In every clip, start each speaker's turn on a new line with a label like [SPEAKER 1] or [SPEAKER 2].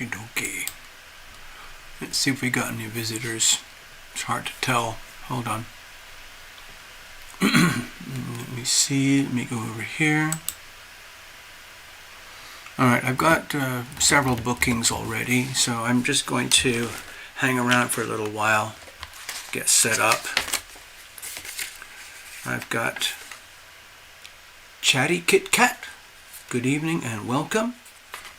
[SPEAKER 1] Okay. Let's see if we got any visitors. It's hard to tell. Hold on. Let me see. Let me go over here. Alright, I've got several bookings already, so I'm just going to hang around for a little while, get set up. I've got Chatty Kit Kat. Good evening and welcome.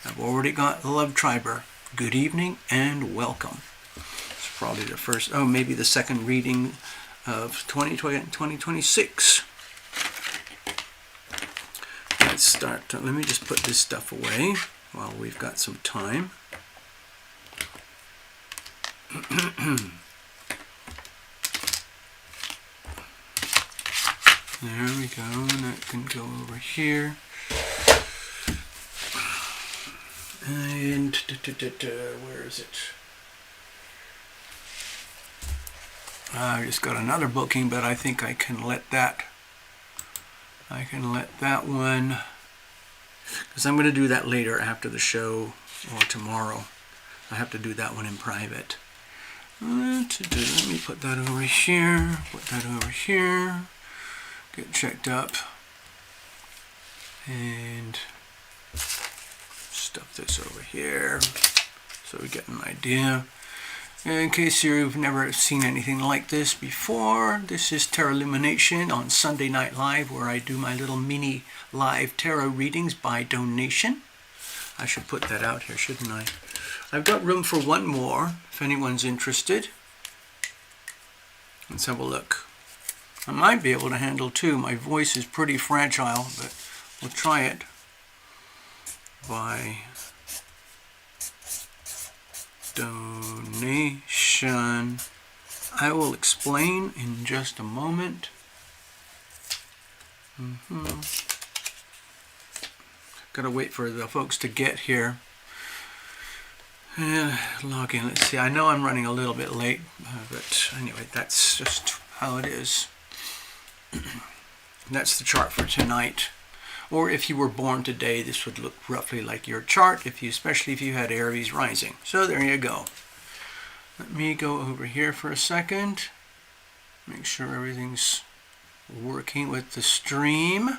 [SPEAKER 1] I've already got Love Triber. Good evening and welcome. It's probably the first, maybe the second reading of 2026. Let's start. Let me just put this stuff away while we've got some time. There we go, and that can go over here. And where is it? I just got another booking, but I think I can let that. I can let that one, because I'm going to do that later after the show or tomorrow. I have to do that one in private. Let me put that over here. Put that over here. Get checked up. And stuff this over here so we get an idea. In case you've never seen anything like this before, this is TarotLumination on Sunday Night Live, where I do my little mini live tarot readings by donation. I should put that out here, shouldn't I? I've got room for one more if anyone's interested. Let's have a look. I might be able to handle two. My voice is pretty fragile, but we'll try it. By donation. I will explain in just a moment. Gotta wait for the folks to get here. Log in. Let's see. I know I'm running a little bit late, but anyway, that's just how it is. That's the chart for tonight. Or if you were born today, this would look roughly like your chart, especially if you had Aries rising. So there you go. Let me go over here for a second. Make sure everything's working with the stream.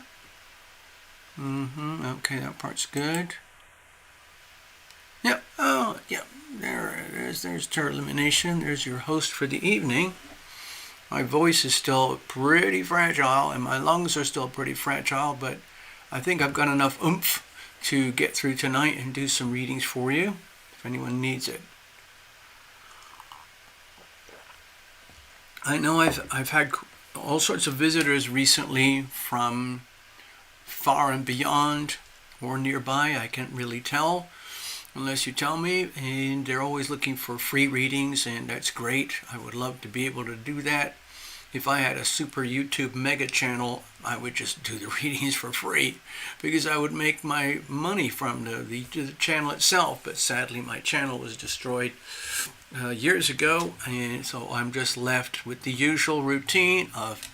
[SPEAKER 1] Okay, that part's good. Yep. Oh, yep. There it is. There's TarotLumination. There's your host for the evening. My voice is still pretty fragile, and my lungs are still pretty fragile, but I think I've got enough oomph to get through tonight and do some readings for you, if anyone needs it. I know I've had all sorts of visitors recently from far and beyond or nearby. I can't really tell unless you tell me, and they're always looking for free readings, and that's great. I would love to be able to do that. If I had a super YouTube mega channel, I would just do the readings for free, because I would make my money from the channel itself. But sadly, my channel was destroyed years ago, and so I'm just left with the usual routine of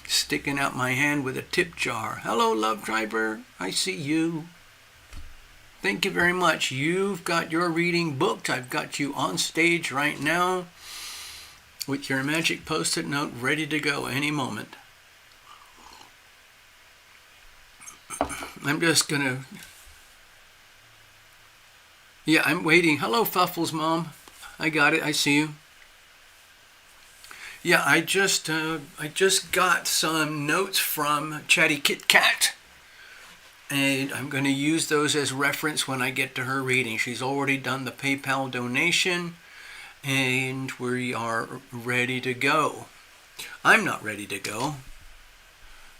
[SPEAKER 1] sticking out my hand with a tip jar. Hello, Love Triber. I see you. Thank you very much. You've got your reading booked. I've got you on stage right now with your magic post-it note ready to go any moment. I'm just gonna... Yeah, I'm waiting. Hello, Fuffles Mom. I got it. I see you. Yeah, I just got some notes from Chatty Kit Kat, and I'm going to use those as reference when I get to her reading. She's already done the PayPal donation, and we are ready to go. I'm not ready to go,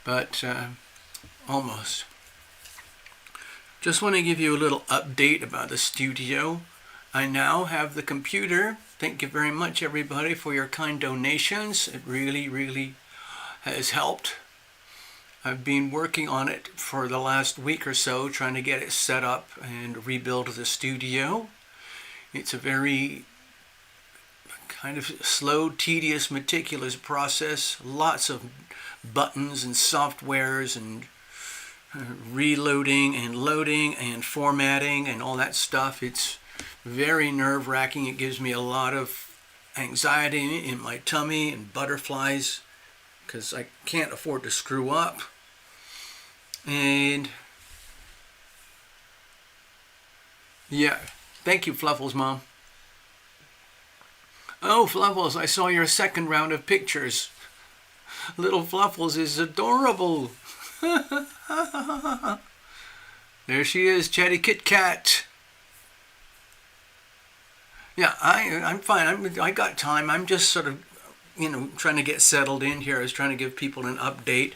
[SPEAKER 1] but almost. Just want to give you a little update about the studio. I now have the computer. Thank you very much, everybody, for your kind donations. It really, really has helped. I've been working on it for the last week or so, trying to get it set up and rebuild the studio. It's a very kind of slow, tedious, meticulous process. Lots of buttons and softwares and reloading and loading and formatting and all that stuff. It's very nerve-wracking. It gives me a lot of anxiety in my tummy and butterflies because I can't afford to screw up. And yeah, thank you, Fluffles Mom. Oh, Fluffles, I saw your second round of pictures. Little Fluffles is adorable. There she is, Chatty Kit Kat. Yeah, I'm fine. I got time. I'm just sort of, trying to get settled in here. I was trying to give people an update.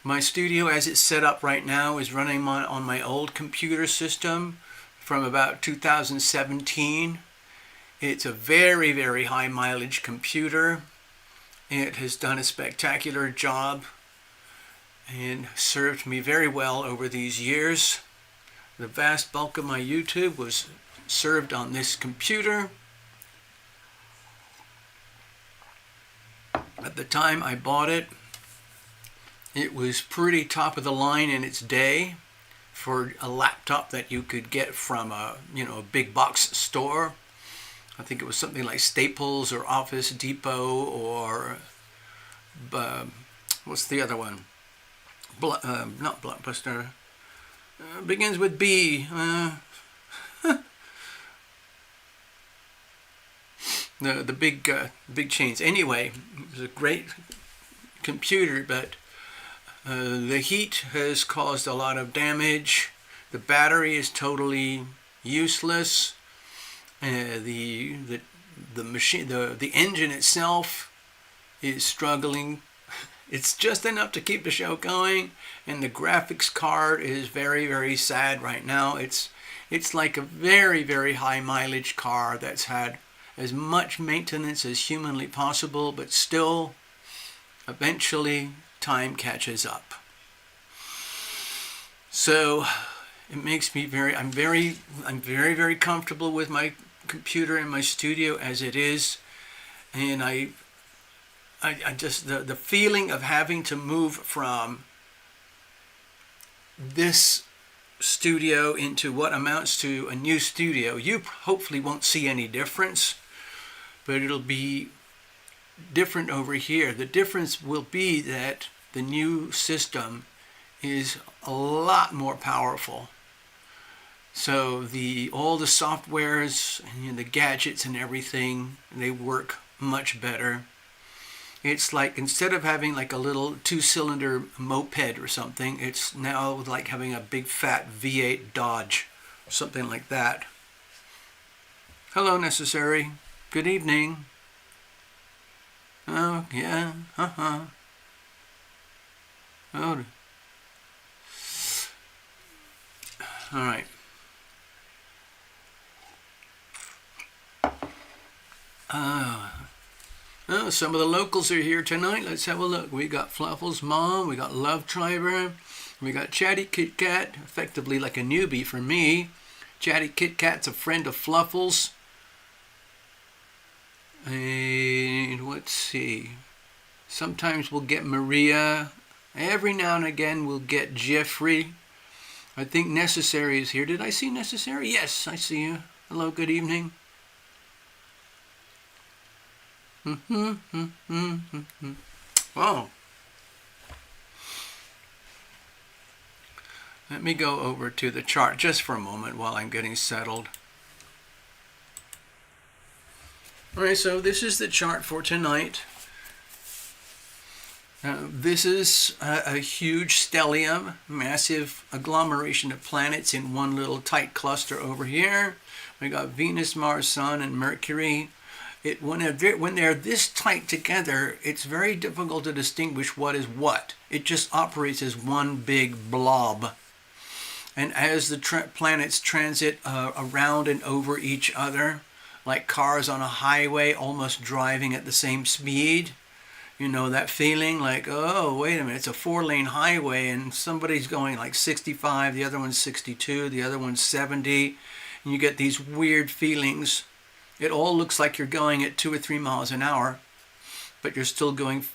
[SPEAKER 1] My studio, as it's set up right now, is running on my old computer system from about 2017. It's a very, very high mileage computer. It has done a spectacular job and served me very well over these years. The vast bulk of my YouTube was served on this computer. At the time I bought it, it was pretty top of the line in its day for a laptop that you could get from a big box store. I think it was something like Staples or Office Depot or what's the other one? Not Blockbuster. Begins with B. The big chains. Anyway, it was a great computer, but the heat has caused a lot of damage. The battery is totally useless. The machine, the engine itself is struggling. It's just enough to keep the show going, and the graphics card is very, very sad right now. It's like a very, very high mileage car that's had as much maintenance as humanly possible, but still, eventually, time catches up. So it makes me I'm very, very comfortable with my computer in my studio as it is, and I just the feeling of having to move from this studio into what amounts to a new studio. You hopefully won't see any difference, but it'll be different over here. The difference will be that the new system is a lot more powerful. So all the softwares and the gadgets and everything, they work much better. It's like instead of having like a little 2-cylinder moped or something, it's now like having a big fat V8 Dodge or something like that. Hello, Necessary. Good evening. Oh, yeah. Oh. All right. Oh, some of the locals are here tonight. Let's have a look. We got Fluffles Mom, we got Love Triber, we got Chatty Kit Kat, effectively like a newbie for me. Chatty Kit Kat's a friend of Fluffles. And let's see. Sometimes we'll get Maria. Every now and again we'll get Jeffrey. I think Necessary is here. Did I see Necessary? Yes, I see you. Hello, good evening. Wow. Let me go over to the chart just for a moment while I'm getting settled. Alright, so this is the chart for tonight. This is a huge stellium, massive agglomeration of planets in one little tight cluster over here. We got Venus, Mars, Sun, and Mercury. When they're this tight together, it's very difficult to distinguish what is what. It just operates as one big blob. And as the planets transit around and over each other, like cars on a highway almost driving at the same speed, you know that feeling like, oh, wait a minute, it's a 4-lane highway and somebody's going like 65, the other one's 62, the other one's 70, and you get these weird feelings. It all looks like you're going at 2 or 3 miles an hour, but you're still going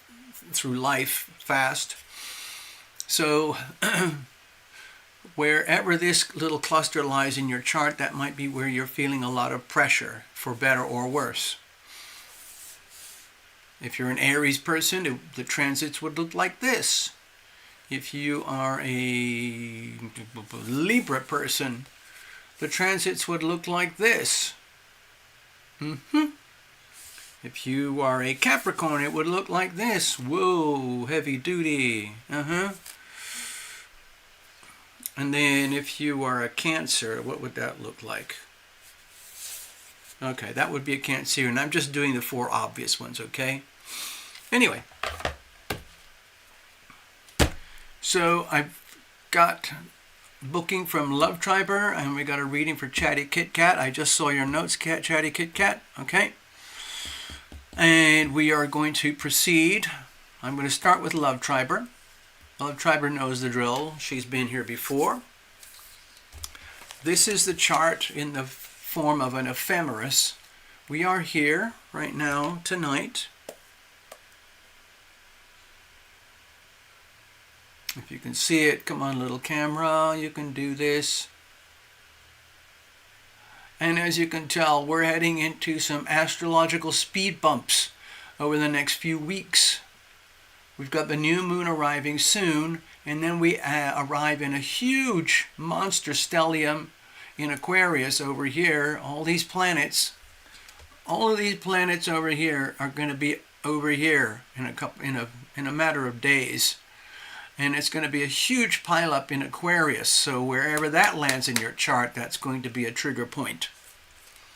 [SPEAKER 1] through life fast. So wherever this little cluster lies in your chart, that might be where you're feeling a lot of pressure, for better or worse. If you're an Aries person, the transits would look like this. If you are a Libra person, the transits would look like this. If you are a Capricorn, it would look like this. Whoa, heavy duty. And then if you are a Cancer, what would that look like? Okay, that would be a Cancer, and I'm just doing the 4 obvious ones, okay? Anyway, so I've got booking from Love Triber, and we got a reading for Chatty Kit Kat. I just saw your notes, Chatty Kit Kat, okay? And we are going to proceed. I'm going to start with Love Triber. Love Triber knows the drill. She's been here before. This is the chart in the form of an ephemeris. We are here right now, tonight. If you can see it, come on, little camera, you can do this. And as you can tell, we're heading into some astrological speed bumps over the next few weeks. We've got the new moon arriving soon, and then we arrive in a huge monster stellium in Aquarius over here. All these planets, all of these planets over here are going to be over here in a matter of days. And it's going to be a huge pileup in Aquarius. So wherever that lands in your chart, that's going to be a trigger point.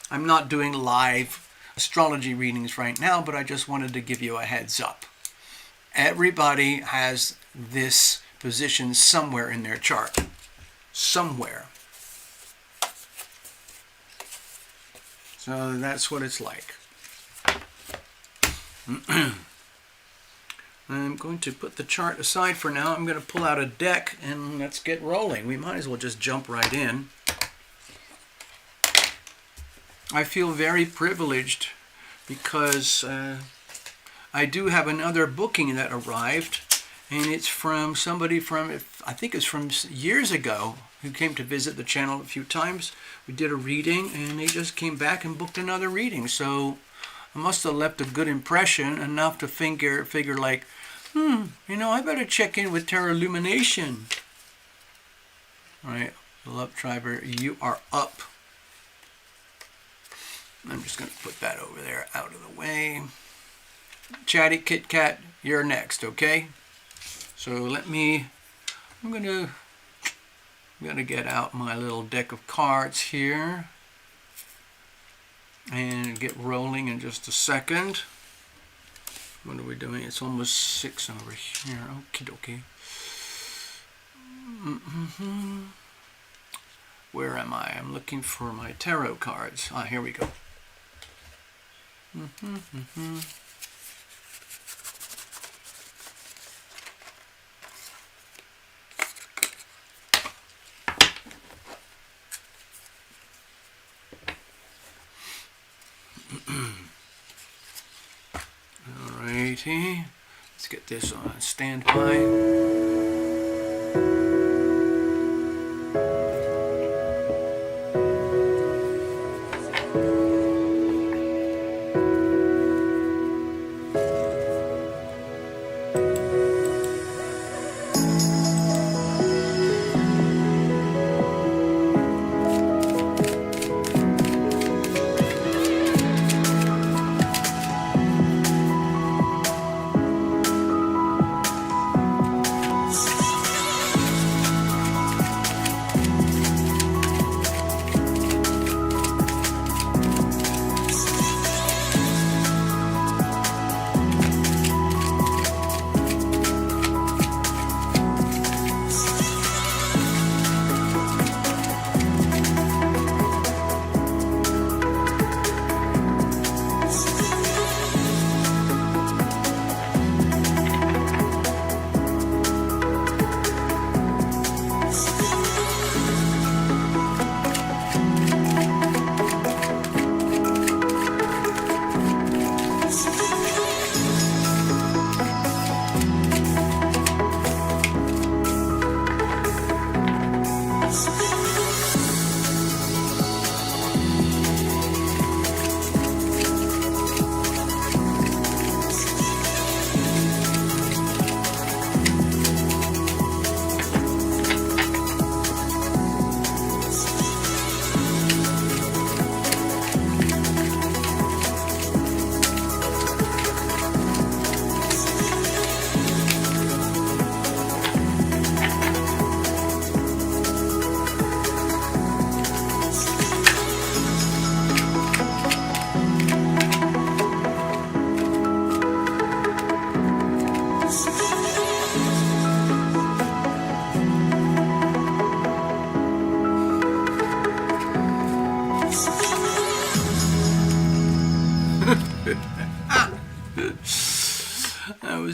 [SPEAKER 1] I'm not doing live astrology readings right now, but I just wanted to give you a heads up. Everybody has this position somewhere in their chart. Somewhere. So that's what it's like. I'm going to put the chart aside for now. I'm going to pull out a deck and let's get rolling. We might as well just jump right in. I feel very privileged because I do have another booking that arrived, and it's from somebody from, I think it's from years ago, who came to visit the channel a few times. We did a reading and they just came back and booked another reading. So I must have left a good impression, enough to figure like, I better check in with TarotLumination. All right, Love Triber, you are up. I'm just going to put that over there out of the way. Chatty Kit Kat, you're next, okay? So I'm going to get out my little deck of cards here and get rolling in just a second. What are we doing? It's almost 6 over here. Okie dokie. Where am I? I'm looking for my tarot cards. Here we go. Alrighty, let's get this on standby.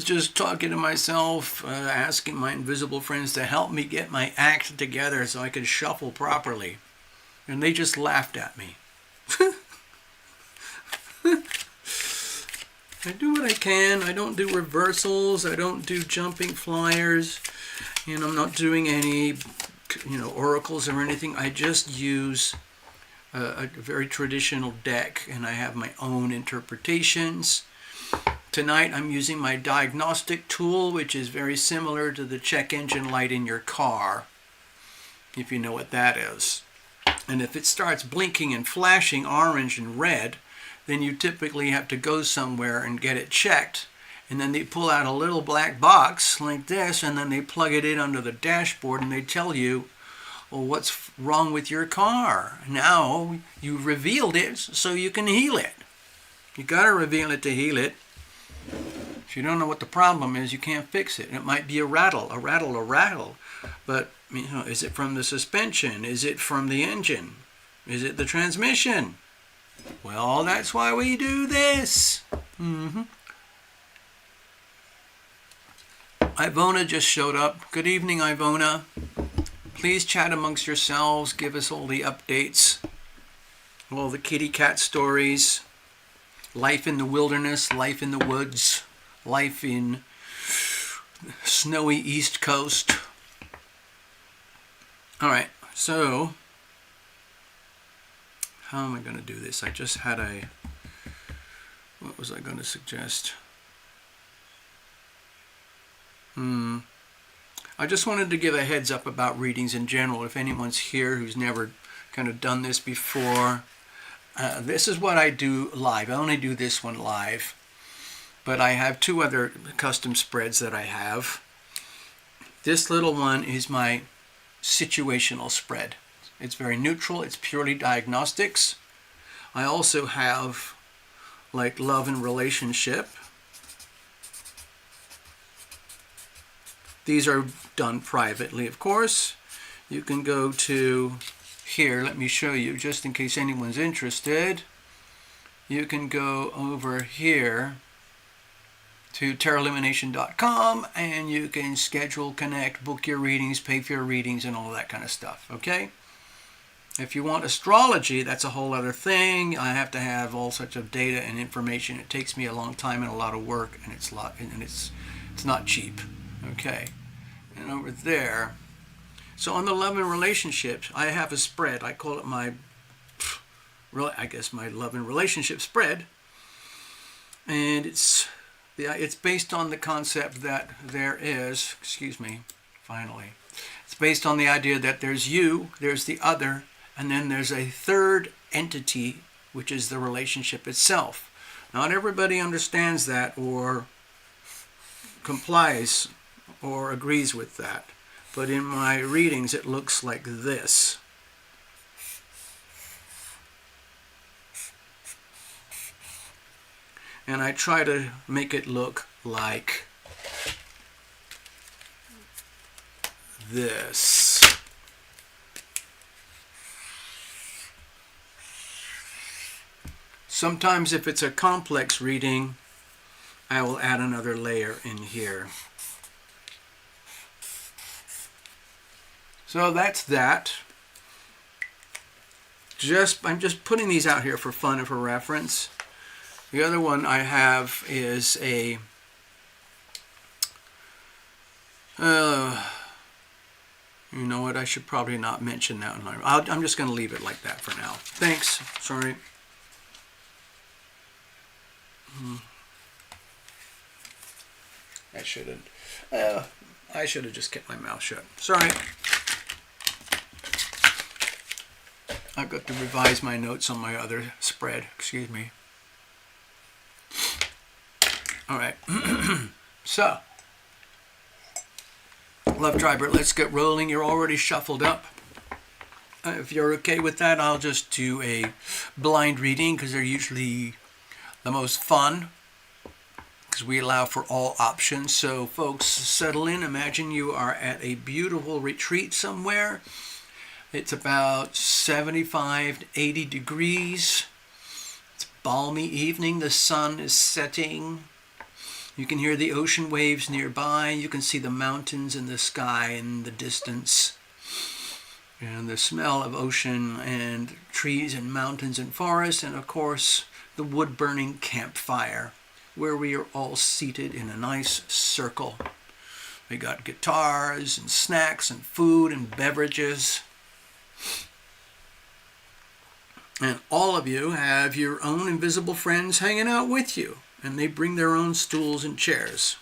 [SPEAKER 1] was just talking to myself, asking my invisible friends to help me get my act together so I could shuffle properly. And they just laughed at me. I do what I can. I don't do reversals. I don't do jumping flyers. And I'm not doing any, oracles or anything. I just use a very traditional deck, and I have my own interpretations. Tonight I'm using my diagnostic tool, which is very similar to the check engine light in your car, if you know what that is. And if it starts blinking and flashing orange and red, then you typically have to go somewhere and get it checked. And then they pull out a little black box like this, and then they plug it in under the dashboard, and they tell you, well, what's wrong with your car? Now you revealed it so you can heal it. You got to reveal it to heal it. If you don't know what the problem is, you can't fix it. It might be a rattle. But is it from the suspension? Is it from the engine? Is it the transmission? Well, that's why we do this. Ivona just showed up. Good evening, Ivona. Please chat amongst yourselves. Give us all the updates. All the kitty cat stories. Life in the wilderness, life in the woods, life in snowy East Coast. All right, so how am I going to do this? I just had what was I going to suggest? I just wanted to give a heads up about readings in general. If anyone's here who's never kind of done this before, this is what I do live. I only do this one live, but I have two other custom spreads that I have. This little one is my situational spread. It's very neutral. It's purely diagnostics. I also have like love and relationship. These are done privately, of course. You can go to here, let me show you, just in case anyone's interested. You can go over here to TarotLumination.com, and you can schedule, connect, book your readings, pay for your readings, and all that kind of stuff, okay? If you want astrology, that's a whole other thing. I have to have all sorts of data and information. It takes me a long time and a lot of work, and it's not cheap, okay? And over there, so on the love and relationships, I have a spread. I call it my love and relationship spread. And it's based on the concept that it's based on the idea that there's you, there's the other, and then there's a third entity, which is the relationship itself. Not everybody understands that or complies or agrees with that. But in my readings, it looks like this. And I try to make it look like this. Sometimes if it's a complex reading, I will add another layer in here. So that's that. I'm just putting these out here for fun and for reference. The other one I have is a you know what, I should probably not mention that one. I'm just going to leave it like that for now. Thanks. Sorry. I should have just kept my mouth shut. Sorry. I've got to revise my notes on my other spread. Excuse me. All right. So, Love Triber, let's get rolling. You're already shuffled up. If you're okay with that, I'll just do a blind reading because they're usually the most fun because we allow for all options. So, folks, settle in. Imagine you are at a beautiful retreat somewhere. It's about 75 to 80 degrees. It's a balmy evening. The sun is setting. You can hear the ocean waves nearby. You can see the mountains in the sky in the distance. And the smell of ocean and trees and mountains and forests. And of course, the wood-burning campfire where we are all seated in a nice circle. We got guitars and snacks and food and beverages. And all of you have your own invisible friends hanging out with you. And they bring their own stools and chairs.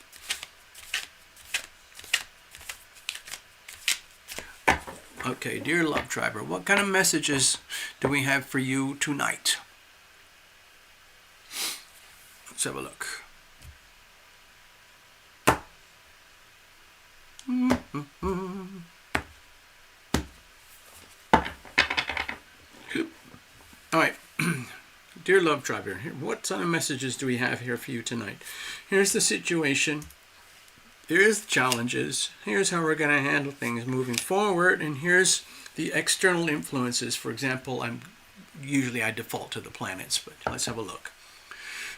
[SPEAKER 1] Okay, dear Love Triber, what kind of messages do we have for you tonight? Let's have a look. All right. Dear Love Triber, what kind of messages do we have here for you tonight? Here's the situation. Here's the challenges. Here's how we're going to handle things moving forward. And here's the external influences. For example, usually I default to the planets, but let's have a look.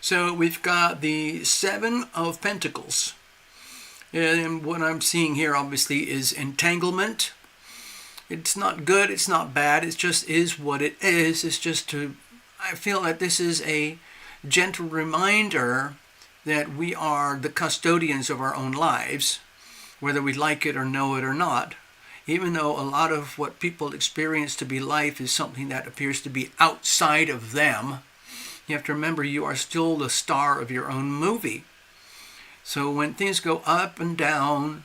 [SPEAKER 1] So we've got the Seven of Pentacles. And what I'm seeing here, obviously, is entanglement. It's not good. It's not bad. It just is what it is. It's just to... I feel that this is a gentle reminder that we are the custodians of our own lives, whether we like it or know it or not, even though a lot of what people experience to be life is something that appears to be outside of them. You have to remember you are still the star of your own movie. So when things go up and down,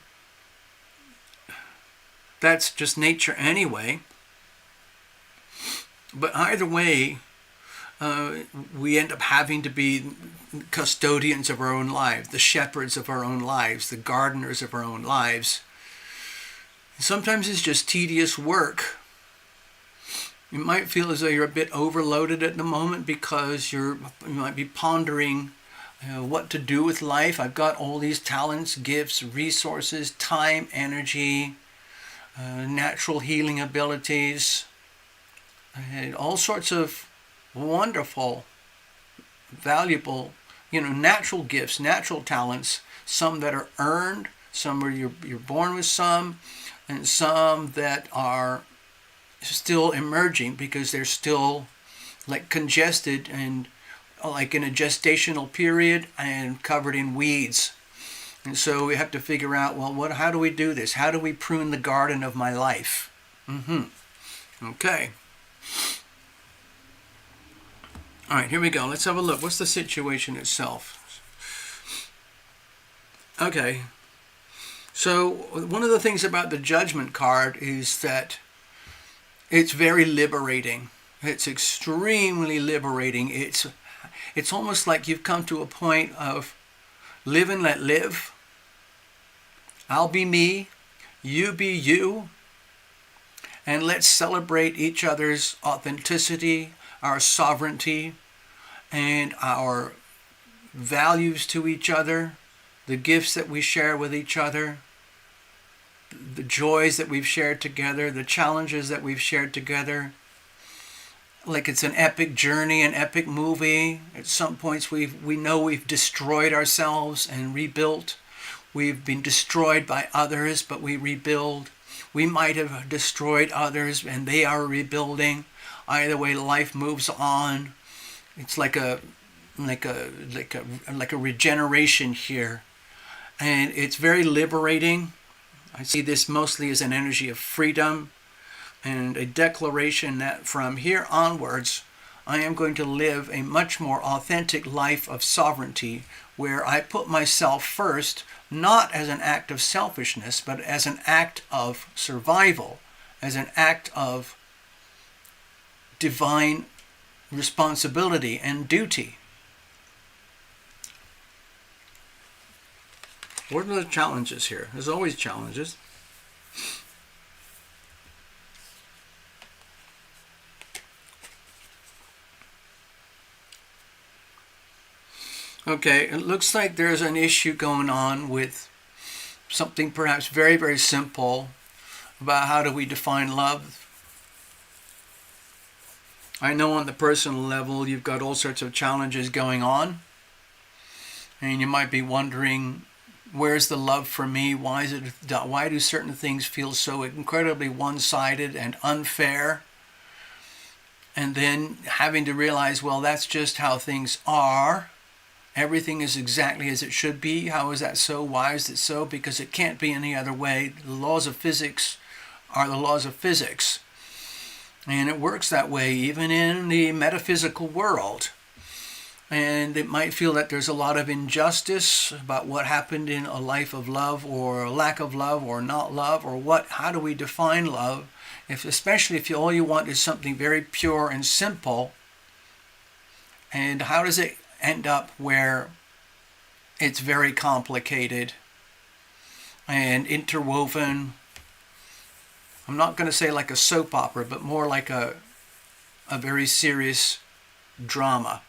[SPEAKER 1] that's just nature anyway. But either way, we end up having to be custodians of our own lives, the shepherds of our own lives, the gardeners of our own lives. Sometimes it's just tedious work. You might feel as though you're a bit overloaded at the moment because you might be pondering what to do with life. I've got all these talents, gifts, resources, time, energy, natural healing abilities, and all sorts of wonderful, valuable, natural gifts, natural talents, some that are earned, some are you're born with some, and some that are still emerging because they're still like congested and like in a gestational period and covered in weeds. And so we have to figure out, well, how do we do this? How do we prune the garden of my life? Okay. All right, here we go. Let's have a look. What's the situation itself? Okay. So one of the things about the Judgment card is that it's very liberating. It's extremely liberating. It's almost like you've come to a point of live and let live. I'll be me, you be you, and let's celebrate each other's authenticity, our sovereignty, and our values to each other, the gifts that we share with each other, the joys that we've shared together, the challenges that we've shared together. Like it's an epic journey, an epic movie. At some points we know we've destroyed ourselves and rebuilt. We've been destroyed by others, but we rebuild. We might have destroyed others and they are rebuilding. Either way, life moves on. It's like a regeneration here. And it's very liberating. I see this mostly as an energy of freedom and a declaration that from here onwards, I am going to live a much more authentic life of sovereignty where I put myself first, not as an act of selfishness, but as an act of survival, as an act of divine responsibility and duty. What are the challenges here? There's always challenges. Okay, it looks like there's an issue going on with something perhaps very, very simple about how do we define love. I know on the personal level you've got all sorts of challenges going on. And you might be wondering, where's the love for me? Why do certain things feel so incredibly one-sided and unfair? And then having to realize, well, that's just how things are. Everything is exactly as it should be. How is that so? Why is it so? Because it can't be any other way. The laws of physics are the laws of physics. And it works that way even in the metaphysical world. And it might feel that there's a lot of injustice about what happened in a life of love or a lack of love or not love, or how do we define love, especially if all you want is something very pure and simple. And how does it end up where it's very complicated and interwoven? I'm not going to say like a soap opera, but more like a very serious drama.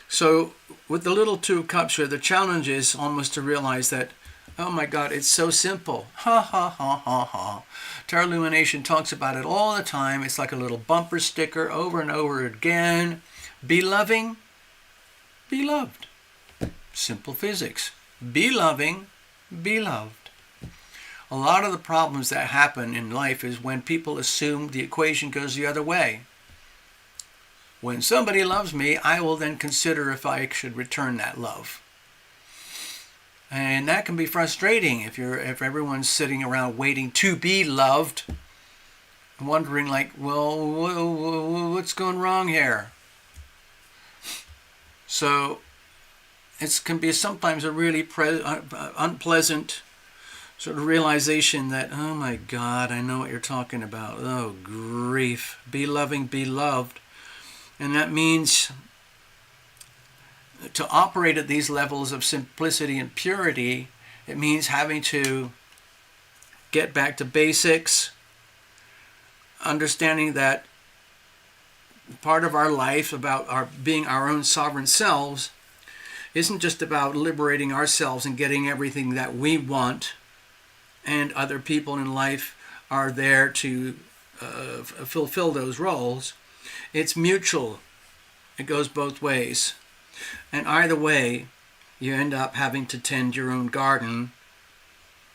[SPEAKER 1] So with the little Two of Cups here, the challenge is almost to realize that, oh my God, it's so simple. Ha ha ha ha ha. TarotLumination talks about it all the time. It's like a little bumper sticker over and over again. Be loving, be loved. Simple physics. Be loving, be loved. A lot of the problems that happen in life is when people assume the equation goes the other way. When somebody loves me, I will then consider if I should return that love. And that can be frustrating if everyone's sitting around waiting to be loved, wondering like, well, what's going wrong here? So it can be sometimes a really unpleasant sort of realization that, oh my God, I know what you're talking about. Oh, grief. Be loving, be loved. And that means to operate at these levels of simplicity and purity, it means having to get back to basics, understanding that part of our life about being our own sovereign selves isn't just about liberating ourselves and getting everything that we want, and other people in life are there to fulfill those roles. It's mutual. It goes both ways. And either way, you end up having to tend your own garden,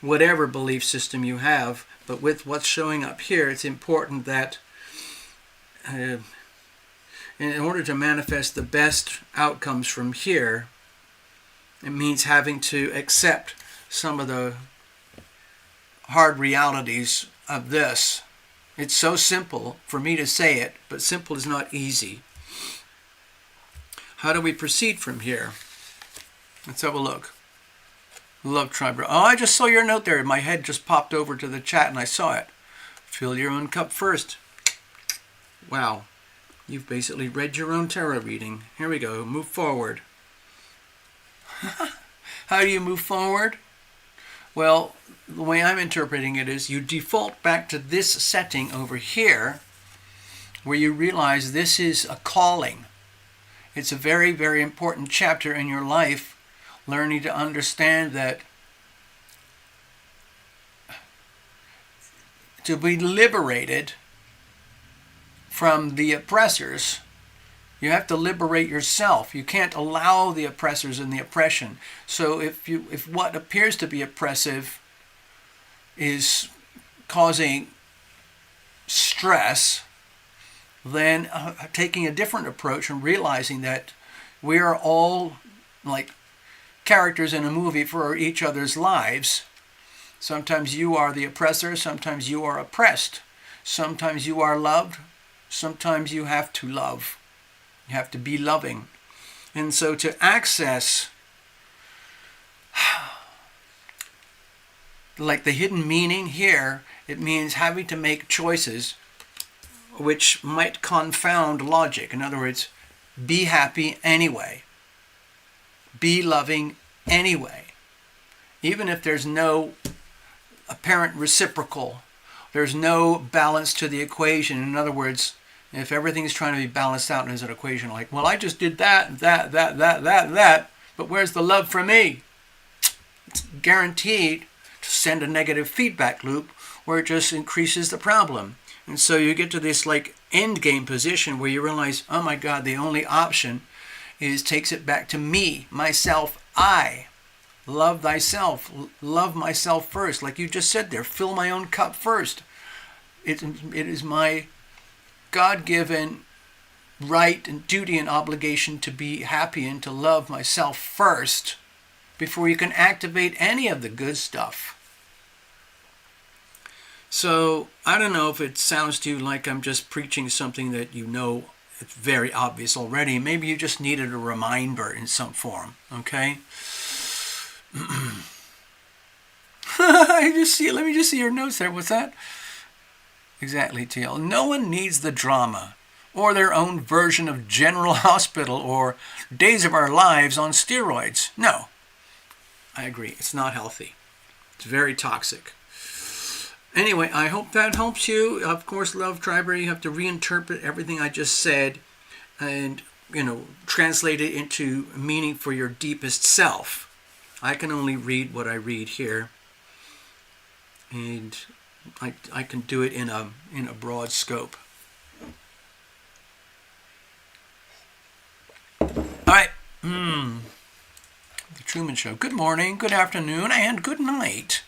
[SPEAKER 1] whatever belief system you have. But with what's showing up here, it's important that in order to manifest the best outcomes from here, it means having to accept some of the hard realities of this. It's so simple for me to say it, but simple is not easy. How do we proceed from here? Let's have a look. Love Tribe. Oh, I just saw your note there. My head just popped over to the chat and I saw it. Fill your own cup first. Wow. You've basically read your own tarot reading. Here we go. Move forward. How do you move forward? Well, the way I'm interpreting it is you default back to this setting over here where you realize this is a calling. It's a very, very important chapter in your life, learning to understand that to be liberated from the oppressors, you have to liberate yourself. You can't allow the oppressors and the oppression. So if what appears to be oppressive is causing stress, then taking a different approach and realizing that we are all like characters in a movie for each other's lives. Sometimes you are the oppressor, sometimes you are oppressed. Sometimes you are loved, sometimes you have to love. You have to be loving. And so to access like the hidden meaning here, it means having to make choices which might confound logic. In other words, be happy anyway. Be loving anyway. Even if there's no apparent reciprocal, there's no balance to the equation. In other words, if everything's trying to be balanced out as an equation, like, well, I just did that, but where's the love for me? It's guaranteed to send a negative feedback loop where it just increases the problem. And so you get to this like end game position where you realize, oh my God, the only option is takes it back to me, myself, I. Love thyself. Love myself first. Like you just said there, fill my own cup first. It is my God-given right and duty and obligation to be happy and to love myself first before you can activate any of the good stuff. So I don't know if it sounds to you like I'm just preaching something that you know it's very obvious already. Maybe you just needed a reminder in some form, okay? Let me just see your notes there. What's that? Exactly, TL. No one needs the drama or their own version of General Hospital or Days of Our Lives on steroids. No. I agree. It's not healthy. It's very toxic. Anyway, I hope that helps you. Of course, Love Driver, you have to reinterpret everything I just said and, translate it into meaning for your deepest self. I can only read what I read here. And I can do it in a broad scope. All right. The Truman Show. Good morning, good afternoon, and good night.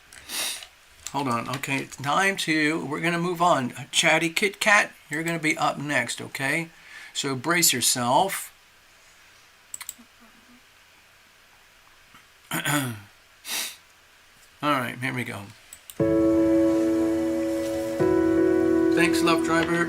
[SPEAKER 1] Hold on. Okay, it's time we're going to move on. Chatty Kit Kat, you're going to be up next, okay? So brace yourself. All right, here we go. Thanks, Love Driver.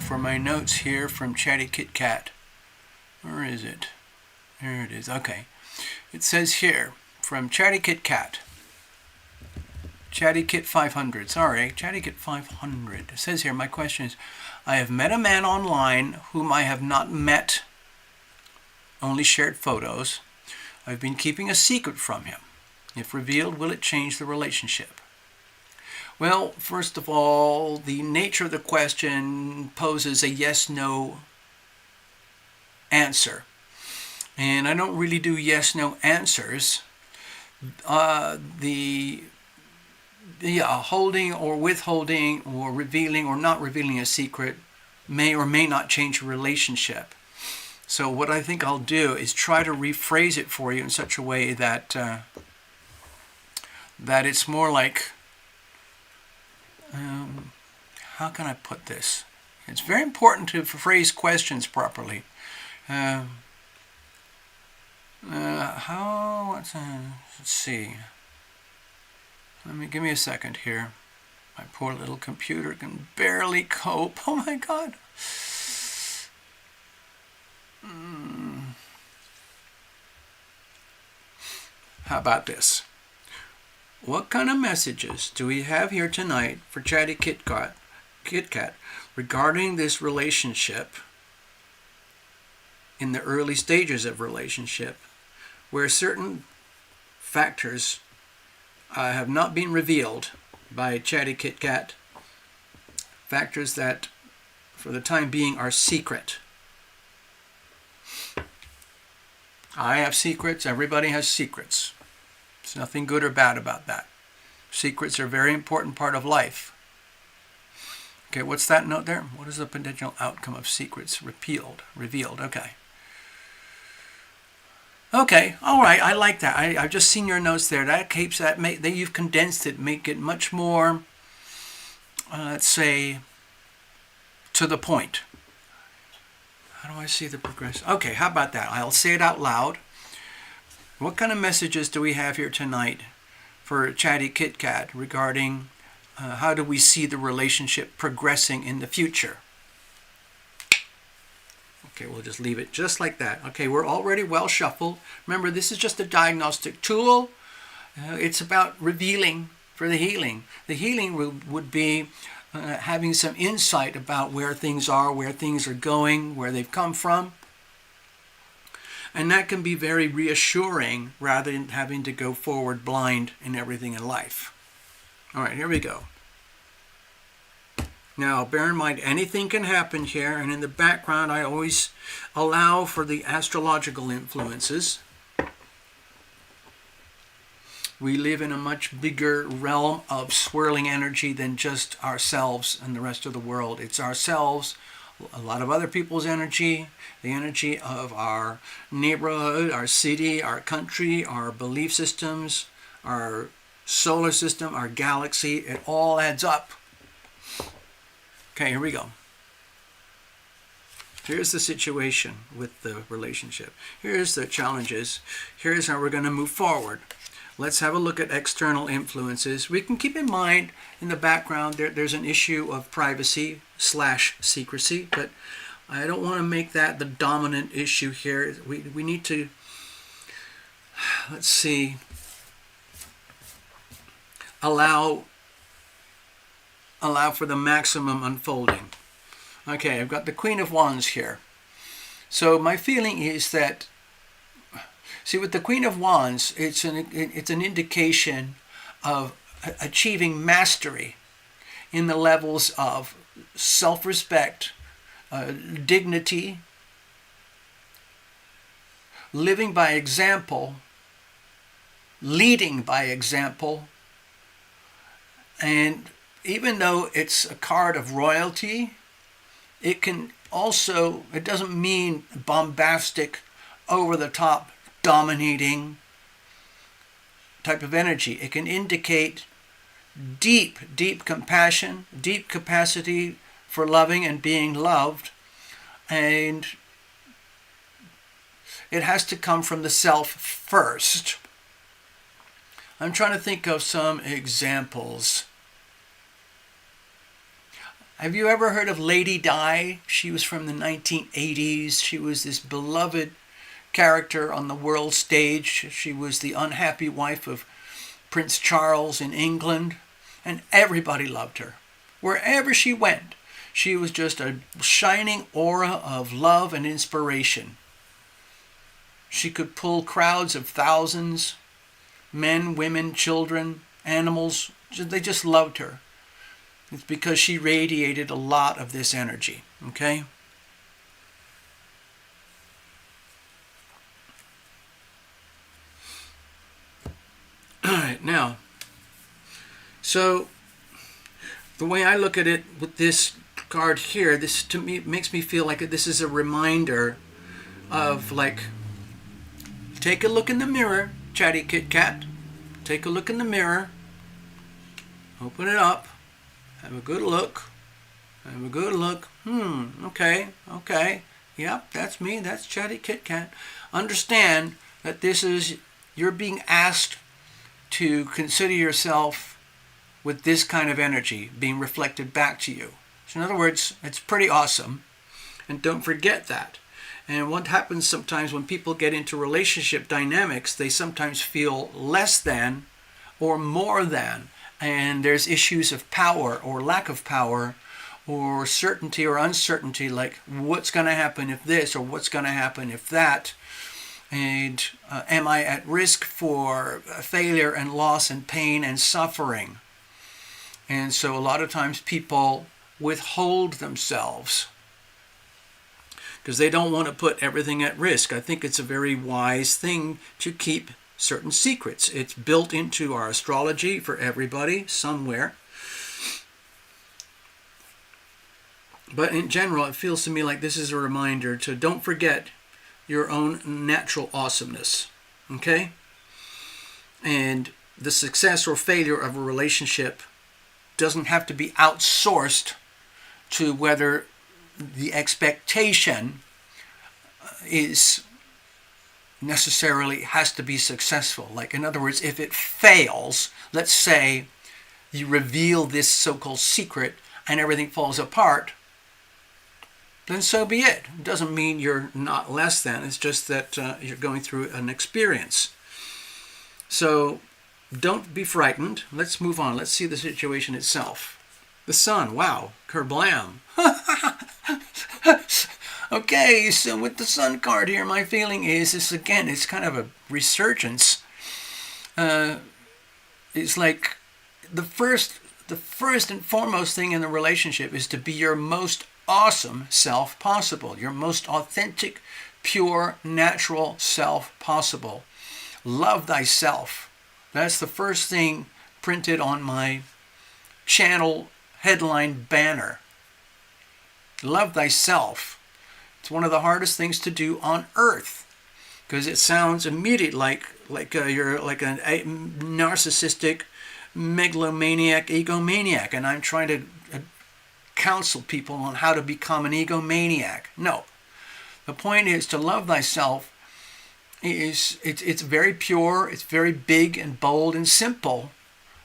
[SPEAKER 1] For my notes here from Chatty Kit Kat. Where is it? There it is. Okay. It says here from Chatty Kit Kat. Chatty Kit 500. Sorry, Chatty Kit 500. It says here, my question is, I have met a man online whom I have not met, only shared photos. I've been keeping a secret from him. If revealed, will it change the relationship? Well, first of all, the nature of the question poses a yes-no answer. And I don't really do yes-no answers. Holding or withholding or revealing or not revealing a secret may or may not change a relationship. So what I think I'll do is try to rephrase it for you in such a way that it's more like, how can I put this? It's very important to phrase questions properly. How let's see. Give me a second here. My poor little computer can barely cope. Oh my God. How about this? What kind of messages do we have here tonight for Chatty Kit Kat regarding this relationship in the early stages of relationship, where certain factors have not been revealed by Chatty Kit Kat, factors that for the time being are secret. I have secrets, everybody has secrets. There's nothing good or bad about that. Secrets are a very important part of life. Okay, what's that note there? What is the potential outcome of secrets revealed? Okay. Okay, all right, I like that. I've just seen your notes there. That keeps that, you've condensed it, make it much more, let's say, to the point. How do I see the progression? Okay, how about that? I'll say it out loud. What kind of messages do we have here tonight for Chatty Kit Kat regarding how do we see the relationship progressing in the future? Okay, we'll just leave it just like that. Okay, we're already well shuffled. Remember, this is just a diagnostic tool. It's about revealing for the healing. The healing would be having some insight about where things are going, where they've come from. And that can be very reassuring rather than having to go forward blind in everything in life. All right, here we go. Now, bear in mind, anything can happen here, and in the background, I always allow for the astrological influences. We live in a much bigger realm of swirling energy than just ourselves and the rest of the world. It's ourselves, a lot of other people's energy, the energy of our neighborhood, our city, our country, our belief systems, our solar system, our galaxy. It all adds up. Okay, here we go. Here's the situation with the relationship. Here's the challenges. Here's how we're going to move forward. Let's have a look at external influences. We can keep in mind in the background there's an issue of privacy / secrecy, but I don't want to make that the dominant issue here. We need to, let's see, allow for the maximum unfolding. Okay, I've got the Queen of Wands here. So my feeling is that, see, with the Queen of Wands, it's an indication of achieving mastery in the levels of self-respect, dignity, living by example, leading by example, and even though it's a card of royalty, it doesn't mean bombastic, over-the-top, dominating type of energy. It can indicate deep, deep compassion, deep capacity for loving and being loved, and it has to come from the self first. I'm trying to think of some examples. Have you ever heard of Lady Di? She was from the 1980s. She was this beloved character on the world stage. She was the unhappy wife of Prince Charles in England, and everybody loved her. Wherever she went, she was just a shining aura of love and inspiration. She could pull crowds of thousands, men, women, children, animals. They just loved her. It's because she radiated a lot of this energy, okay? All right, now, so the way I look at it with this card here, this to me makes me feel like this is a reminder of, like, take a look in the mirror, Chatty Kit Kat. Take a look in the mirror. Open it up. Have a good look. Have a good look. Okay. Yep, that's me. That's Chatty Kit Kat. Understand that this is you're being asked to consider yourself with this kind of energy being reflected back to you. So in other words, it's pretty awesome. And don't forget that. And what happens sometimes when people get into relationship dynamics, they sometimes feel less than or more than. And there's issues of power or lack of power or certainty or uncertainty, like what's going to happen if this or what's going to happen if that. And am I at risk for failure and loss and pain and suffering? And so a lot of times people withhold themselves because they don't want to put everything at risk. I think it's a very wise thing to keep certain secrets. It's built into our astrology for everybody somewhere. But in general, it feels to me like this is a reminder to don't forget your own natural awesomeness. Okay? And the success or failure of a relationship doesn't have to be outsourced to whether the expectation is necessarily has to be successful. Like, in other words, if it fails, let's say you reveal this so-called secret and everything falls apart, then so be it. It doesn't mean you're not less than. It's just that you're going through an experience. So don't be frightened. Let's move on. Let's see the situation itself. The sun, wow, kerblam. Okay, so with the sun card here, my feeling is this again, it's kind of a resurgence. It's like the first and foremost thing in the relationship is to be your most awesome self possible, your most authentic, pure, natural self possible. Love thyself. That's the first thing printed on my channel headline banner. Love thyself. It's one of the hardest things to do on earth because it sounds immediately like you're like a narcissistic, megalomaniac, egomaniac, and I'm trying to counsel people on how to become an egomaniac. No. The point is to love thyself it's very pure, it's very big and bold and simple,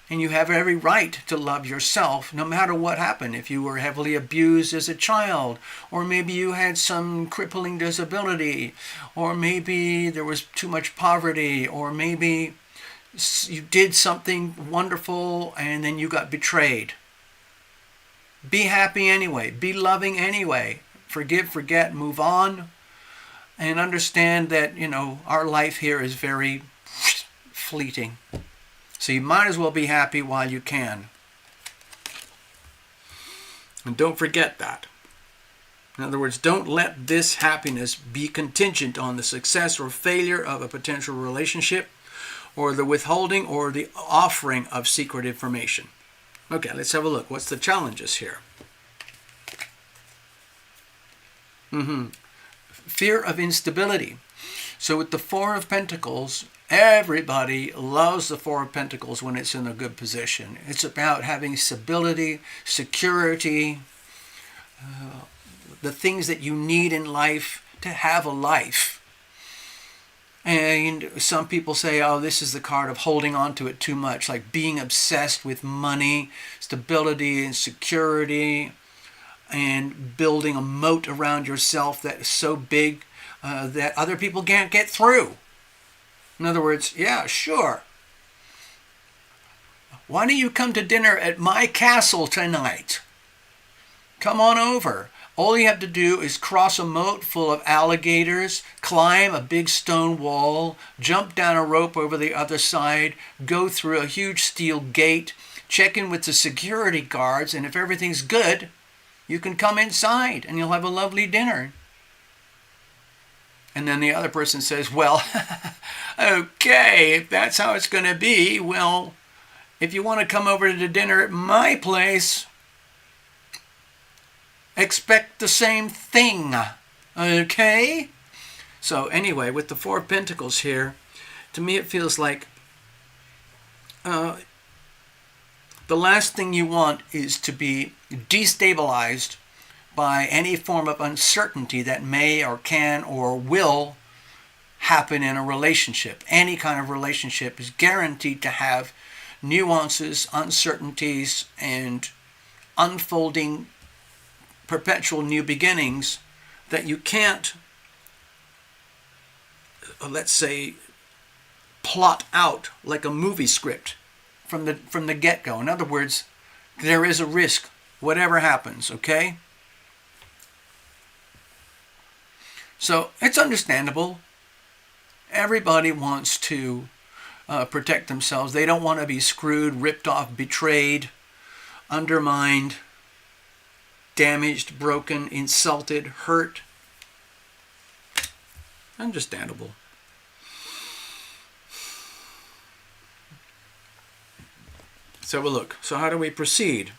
[SPEAKER 1] and you have every right to love yourself no matter what happened. If you were heavily abused as a child, or maybe you had some crippling disability, or maybe there was too much poverty, or maybe you did something wonderful and then you got betrayed. Be happy anyway. Be loving anyway. Forgive, forget, move on. And understand that, our life here is very fleeting. So you might as well be happy while you can. And don't forget that. In other words, don't let this happiness be contingent on the success or failure of a potential relationship, or the withholding or the offering of secret information. Okay, let's have a look. What's the challenges here? Fear of instability. So with the Four of Pentacles, everybody loves the Four of Pentacles when it's in a good position. It's about having stability, security, the things that you need in life to have a life. And some people say, oh, this is the card of holding on to it too much, like being obsessed with money, stability, and security, and building a moat around yourself that is so big that other people can't get through. In other words, yeah, sure. Why don't you come to dinner at my castle tonight? Come on over. All you have to do is cross a moat full of alligators, climb a big stone wall, jump down a rope over the other side, go through a huge steel gate, check in with the security guards, and if everything's good, you can come inside and you'll have a lovely dinner. And then the other person says, well, okay, if that's how it's going to be, well, if you want to come over to dinner at my place, expect the same thing, okay? So anyway, with the Four of Pentacles here, to me it feels like the last thing you want is to be destabilized by any form of uncertainty that may or can or will happen in a relationship. Any kind of relationship is guaranteed to have nuances, uncertainties, and unfolding perpetual new beginnings that you can't, let's say, plot out like a movie script from the get-go. In other words, there is a risk, whatever happens, okay? So it's understandable. Everybody wants to protect themselves. They don't want to be screwed, ripped off, betrayed, undermined, damaged, broken, insulted, hurt. Understandable. So we'll look. So how do we proceed?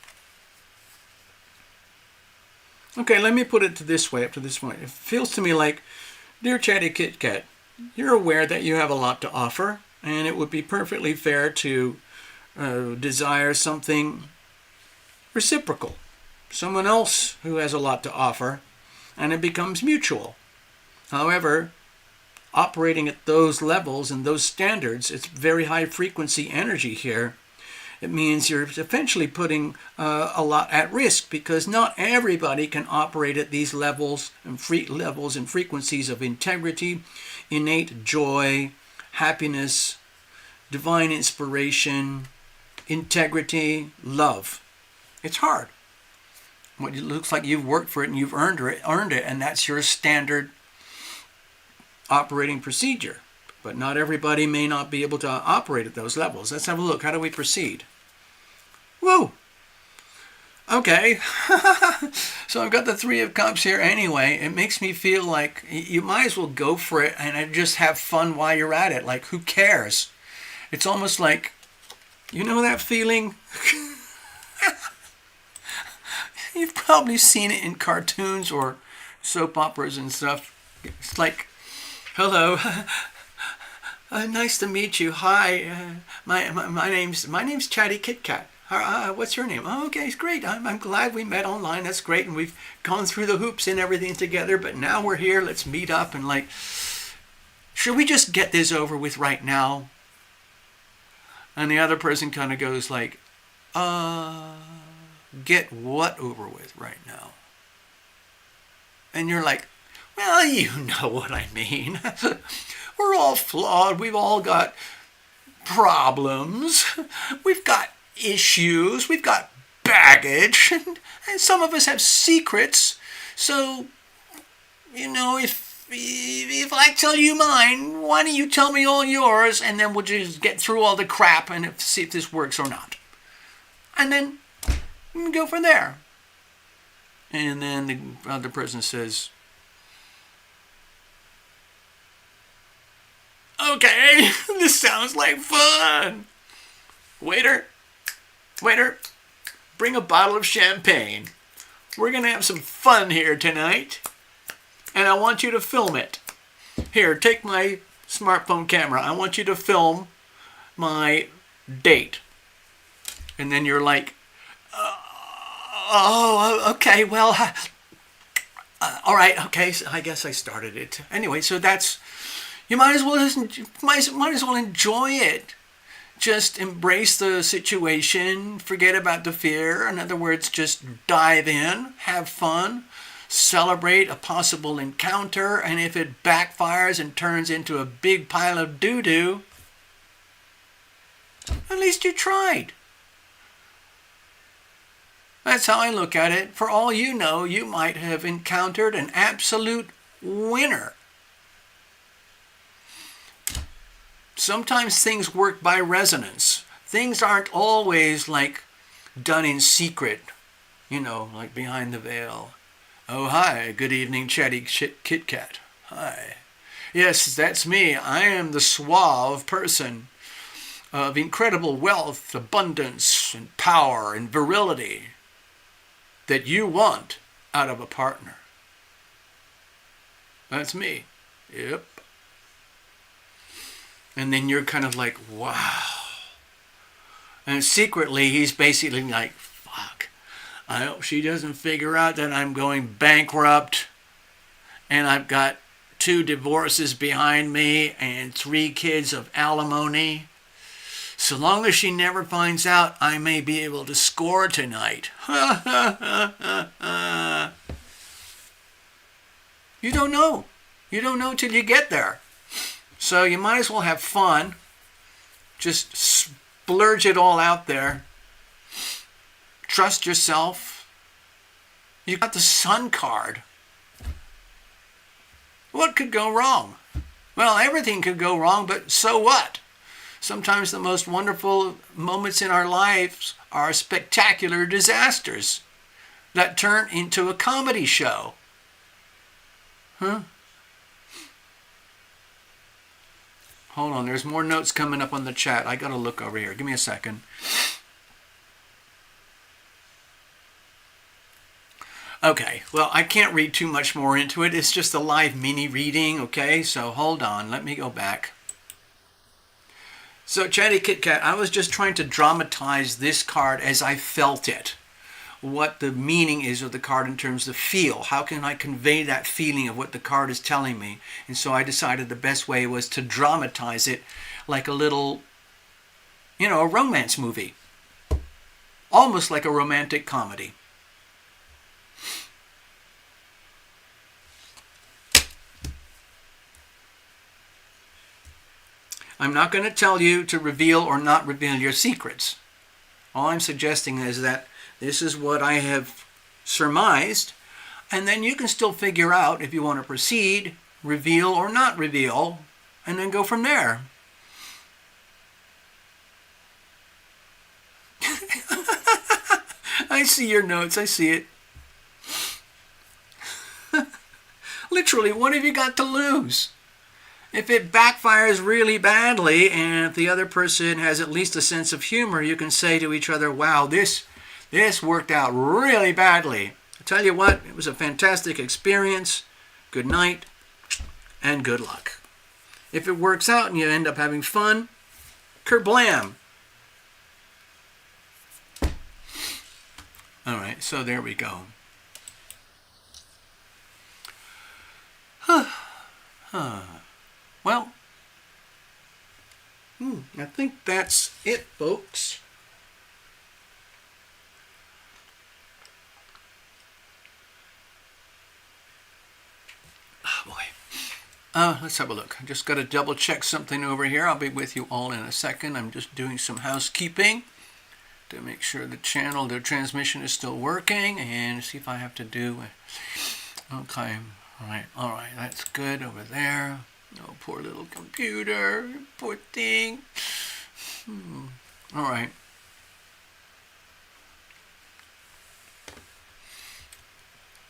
[SPEAKER 1] Okay, let me put it to this way, up to this point. It feels to me like, dear Chatty Kit Kat, you're aware that you have a lot to offer, and it would be perfectly fair to desire something reciprocal. Someone else who has a lot to offer, and it becomes mutual. However, operating at those levels and those standards, it's very high frequency energy here. It means you're eventually putting a lot at risk, because not everybody can operate at these levels and frequencies of integrity, innate joy, happiness, divine inspiration, integrity, love. It's hard. It looks like you've worked for it and you've earned it, and that's your standard operating procedure. But not everybody may not be able to operate at those levels. Let's have a look. How do we proceed? Woo! Okay. So I've got the Three of Cups here anyway. It makes me feel like you might as well go for it and just have fun while you're at it. Like, who cares? It's almost like, you know that feeling? You've probably seen it in cartoons or soap operas and stuff. It's like, hello, nice to meet you. Hi, my name's Chatty Kit Kat. What's your name? Oh, okay, it's great. I'm glad we met online. That's great, and we've gone through the hoops and everything together. But now we're here. Let's meet up and like, should we just get this over with right now? And the other person kind of goes like, get what over with right now? And you're like, well, you know what I mean. We're all flawed. We've all got problems. We've got issues. We've got baggage. And some of us have secrets. So, you know, if I tell you mine, why don't you tell me all yours, and then we'll just get through all the crap and see if this works or not. And then go from there. And then the other person says, okay, this sounds like fun. Waiter, bring a bottle of champagne. We're going to have some fun here tonight. And I want you to film it. Here, take my smartphone camera. I want you to film my date. And then you're like, oh, okay, well, all right, okay, so I guess I started it. Anyway, so that's, you might as well enjoy it. Just embrace the situation, forget about the fear. In other words, just dive in, have fun, celebrate a possible encounter, and if it backfires and turns into a big pile of doo-doo, at least you tried. That's how I look at it. For all you know, you might have encountered an absolute winner. Sometimes things work by resonance. Things aren't always like done in secret, you know, like behind the veil. Oh, hi, good evening, Chatty Kit Kat. Hi. Yes, that's me. I am the suave person of incredible wealth, abundance, and power, and virility that you want out of a partner. That's me. Yep. And then you're kind of like, wow. And secretly, he's basically like, fuck. I hope she doesn't figure out that I'm going bankrupt and I've got 2 divorces behind me and 3 kids of alimony. So long as she never finds out, I may be able to score tonight. You don't know. You don't know till you get there. So you might as well have fun. Just splurge it all out there. Trust yourself. You got the Sun card. What could go wrong? Well, everything could go wrong, but so what? Sometimes the most wonderful moments in our lives are spectacular disasters that turn into a comedy show. Huh? Hold on, there's more notes coming up on the chat. I gotta look over here. Give me a second. Okay, well, I can't read too much more into it. It's just a live mini reading, okay? So hold on, let me go back. So Chatty Kit Kat, I was just trying to dramatize this card as I felt it. What the meaning is of the card in terms of feel. How can I convey that feeling of what the card is telling me? And so I decided the best way was to dramatize it like a little, a romance movie. Almost like a romantic comedy. I'm not going to tell you to reveal or not reveal your secrets. All I'm suggesting is that this is what I have surmised, and then you can still figure out if you want to proceed, reveal or not reveal, and then go from there. I see your notes, I see it. Literally, what have you got to lose? If it backfires really badly, and if the other person has at least a sense of humor, you can say to each other, wow, this worked out really badly. I tell you what, it was a fantastic experience. Good night, and good luck. If it works out and you end up having fun, kerblam. All right, so there we go. Well, I think that's it, folks. Oh, boy. Let's have a look. I just got to double check something over here. I'll be with you all in a second. I'm just doing some housekeeping to make sure the transmission is still working, and see if I have to do. Okay. All right. That's good over there. Oh, poor little computer. Poor thing. All right.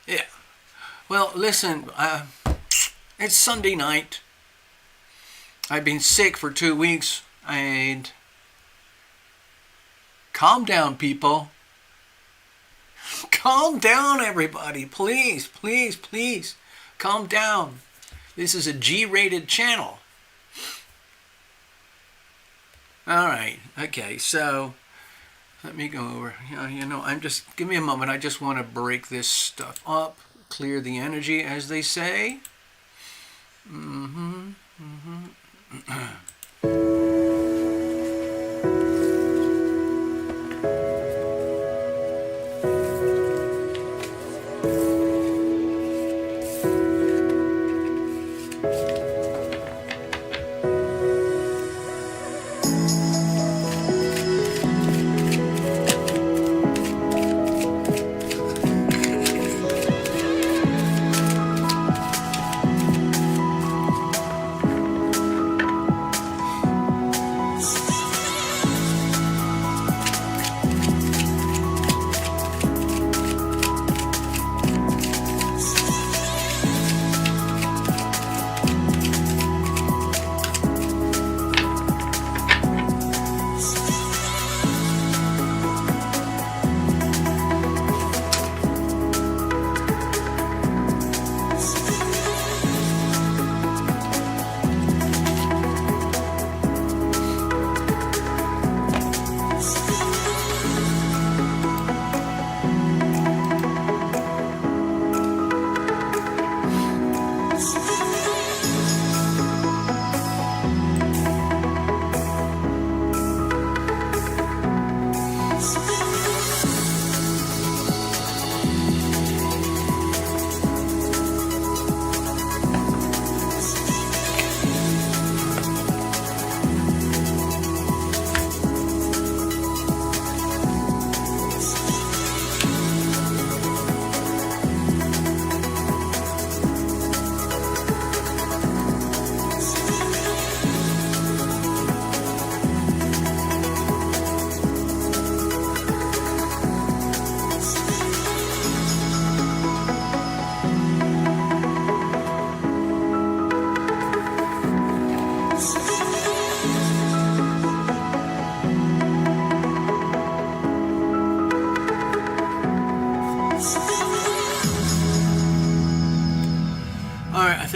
[SPEAKER 1] Yeah. Well, listen, it's Sunday night. I've been sick for 2 weeks, and calm down, people. Calm down, everybody. Please, please, please. Calm down. This is a G-rated channel. All right. Okay, so let me go over. Give me a moment. I just want to break this stuff up, clear the energy, as they say.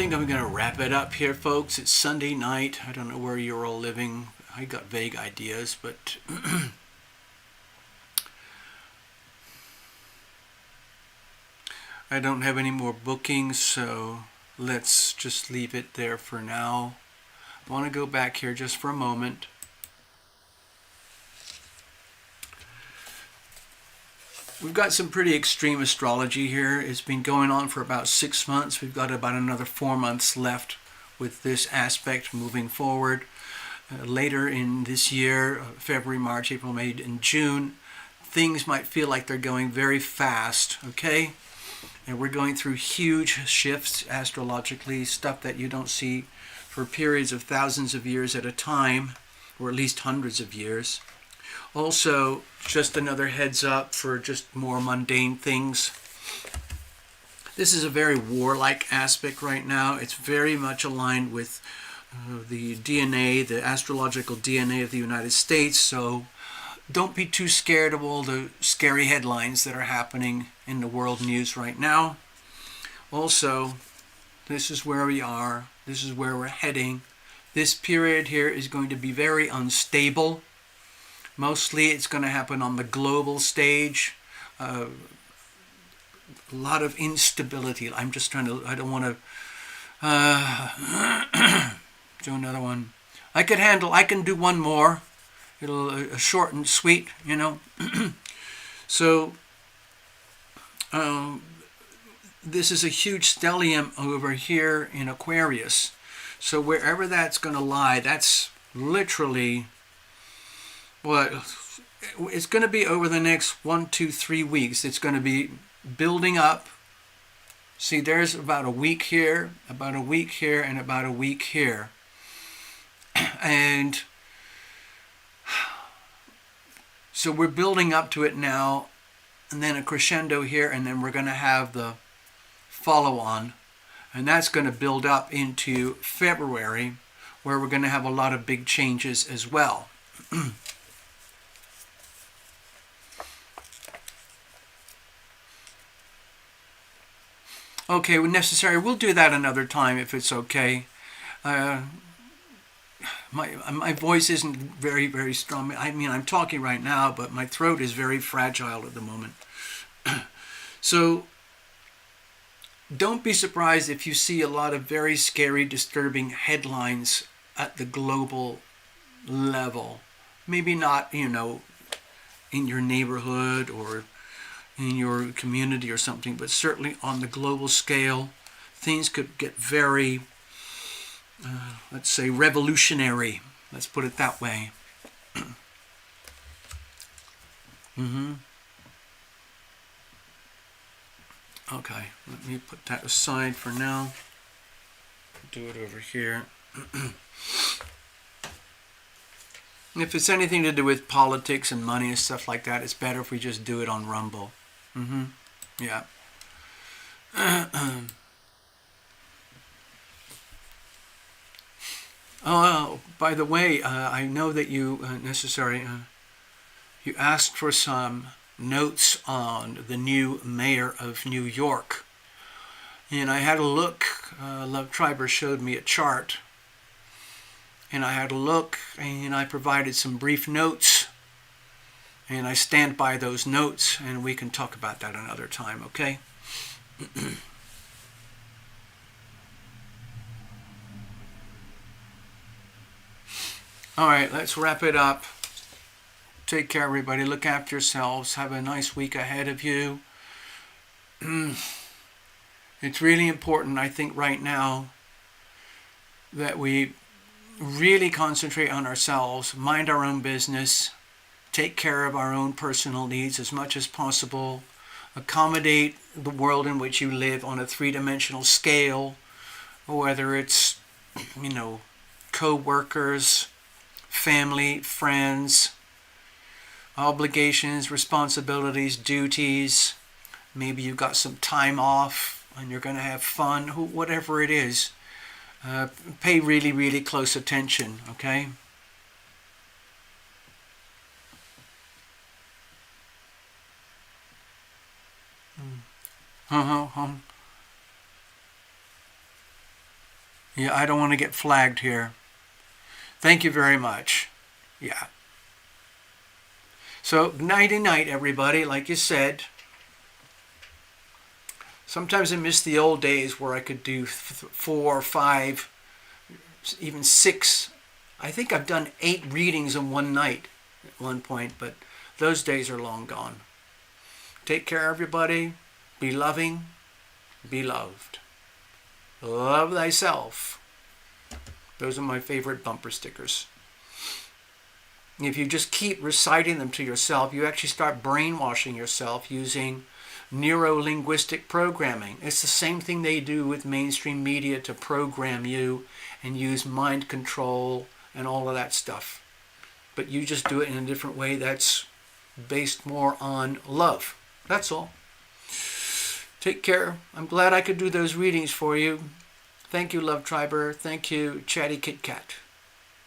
[SPEAKER 1] think I'm going to wrap it up here, folks. It's Sunday night. I don't know where you're all living. I got vague ideas, but I don't have any more bookings, so let's just leave it there for now. I want to go back here just for a moment. We've got some pretty extreme astrology here. It's been going on for about 6 months. We've got about another 4 months left with this aspect moving forward. Later in this year, February, March, April, May, and June, things might feel like they're going very fast, okay? And we're going through huge shifts astrologically, stuff that you don't see for periods of thousands of years at a time, or at least hundreds of years. Also, just another heads up for just more mundane things. This is a very warlike aspect right now. It's very much aligned with the DNA, the astrological DNA of the United States, so don't be too scared of all the scary headlines that are happening in the world news right now. Also, this is where we are. This is where we're heading. This period here is going to be very unstable. Mostly it's going to happen on the global stage. A lot of instability. I'm just trying to, I don't want to do another one. I can do one more. It'll short and sweet, you know. So this is a huge stellium over here in Aquarius. So wherever that's going to lie, that's literally what it's going to be over the next 1, 2, 3 weeks. It's going to be building up. See, there's about a week here, about a week here, and about a week here. And so we're building up to it now, and then a crescendo here, and then we're going to have the follow-on, and that's going to build up into February, where we're going to have a lot of big changes as well. Okay, when necessary, we'll do that another time if it's okay. My voice isn't very, very strong. I mean, I'm talking right now, but my throat is very fragile at the moment. So don't be surprised if you see a lot of very scary, disturbing headlines at the global level. Maybe not, you know, in your neighborhood or in your community or something, but certainly on the global scale, things could get very, let's say, revolutionary. Let's put it that way. Okay, let me put that aside for now. Do it over here. If it's anything to do with politics and money and stuff like that, it's better if we just do it on Rumble. Yeah. Oh, by the way, I know that you you asked for some notes on the new mayor of New York. And I had a look. Love Triber showed me a chart. And I had a look, and I provided some brief notes. And I stand by those notes, and we can talk about that another time, okay? All right, let's wrap it up. Take care, everybody. Look after yourselves. Have a nice week ahead of you. It's really important, I think, right now that we really concentrate on ourselves, mind our own business, take care of our own personal needs as much as possible, accommodate the world in which you live on a three-dimensional scale, whether it's, you know, co-workers, family, friends, obligations, responsibilities, duties. Maybe you've got some time off and you're going to have fun, whatever it is. Pay really, really close attention, okay? Yeah, I don't want to get flagged here. Thank you very much. Yeah. So, nighty-night, everybody, like you said. Sometimes I miss the old days where I could do 4, 5, even 6. I think I've done 8 readings in one night at one point, but those days are long gone. Take care, everybody. Be loving. Be loved. Love thyself. Those are my favorite bumper stickers. If you just keep reciting them to yourself, you actually start brainwashing yourself using neuro-linguistic programming. It's the same thing they do with mainstream media to program you and use mind control and all of that stuff. But you just do it in a different way that's based more on love. That's all. Take care. I'm glad I could do those readings for you. Thank you, Love Triber. Thank you, Chatty Kit Kat.